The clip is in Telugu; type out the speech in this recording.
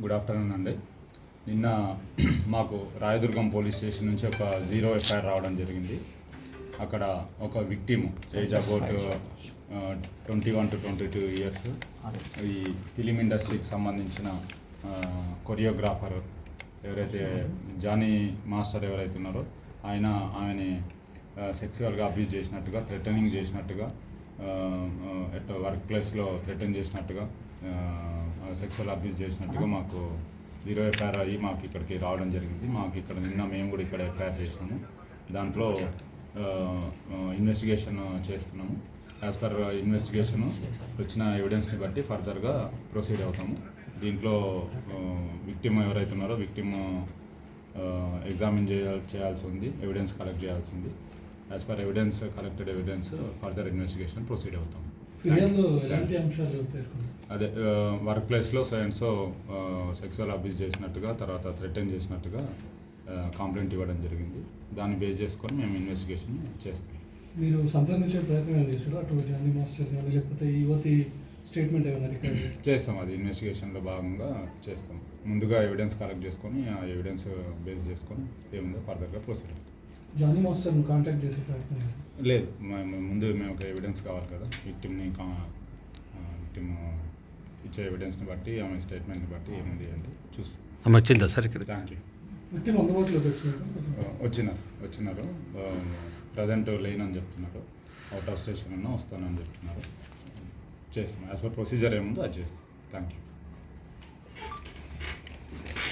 గుడ్ ఆఫ్టర్నూన్ అండి. నిన్న మాకు రాయదుర్గం పోలీస్ స్టేషన్ నుంచి ఒక 0 ఎఫ్ఐఆర్ రావడం జరిగింది. అక్కడ ఒక victim age about 21 to 22 years, ఈ ఫిలిం ఇండస్ట్రీకి సంబంధించిన కొరియోగ్రాఫర్ ఎవరైతే జానీ మాస్టర్ ఎవరైతే ఉన్నారో ఆమెని సెక్సువల్గా అబ్యూజ్ చేసినట్టుగా, థ్రెటనింగ్ చేసినట్టుగా, వర్క్ ప్లేస్లో థ్రెటన్ చేసినట్టుగా, సెక్సువల్ అబ్యూజ్ చేసినట్టుగా మాకు 0 ఎఫ్ఐఆర్ అయ్యి మాకు ఇక్కడికి రావడం జరిగింది. మాకు ఇక్కడ నిన్న మేము కూడా ఇక్కడ ఎఫ్ఐఆర్ చేసినాము. దాంట్లో ఇన్వెస్టిగేషన్ చేస్తున్నాము. యాజ్ పర్ ఇన్వెస్టిగేషన్ వచ్చిన ఎవిడెన్స్ని బట్టి ఫర్దర్గా ప్రొసీడ్ అవుతాము. దీంట్లో విక్టిమ్ ఎవరైతే ఉన్నారో విక్టిమ్ ఎగ్జామిన్ చేయాల్సి ఉంది, ఎవిడెన్స్ కలెక్ట్ చేయాల్సి ఉంది. As per evidence collected evidence further investigation proceed అవుతాము. అదే వర్క్ ప్లేస్లో సో సెక్సువల్ అబ్యూజ్ చేసినట్టుగా, తర్వాత థ్రెటన్ చేసినట్టుగా కంప్లైంట్ ఇవ్వడం జరిగింది. దాన్ని బేస్ చేసుకొని మేము ఇన్వెస్టిగేషన్ చేస్తాం. మీరు సంప్రదించే ప్రయత్నం చేస్తారా అటు జానీ మాస్టర్ కానీ, లేకపోతే యువతి స్టేట్మెంట్ ఏమైనా రికార్డ్ చేస్తాం? అది ఇన్వెస్టిగేషన్లో భాగంగా చేస్తాం. ముందుగా ఎవిడెన్స్ కలెక్ట్ చేసుకొని ఆ ఎవిడెన్స్ బేస్ చేసుకొని ఏముందో ఫర్దర్గా ప్రొసీడ్ అవుతాం. జానీ మాస్టర్ని కాంటాక్ట్ చేసే ప్రయత్నం లేదు. ముందు మేము ఒక ఎవిడెన్స్ కావాలి కదా, విక్టిమ్ ఇచ్చే ఎవిడెన్స్ని బట్టి, ఆమె స్టేట్మెంట్ని బట్టి ఏముంది అంటే చూస్తాం. ఆమె వచ్చిందా సార్ ఇక్కడ? Thank you. విక్టిమ్ అందుబాటులోకి వచ్చినారు. ప్రజెంట్ లేనని చెప్తున్నారు. అవుట్ ఆఫ్ స్టేషన్ వస్తానని చెప్తున్నారు. చేస్తాం. యాజ్ పర్ ప్రొసీజర్ ఏముందో అది చేస్తాం. Thank you.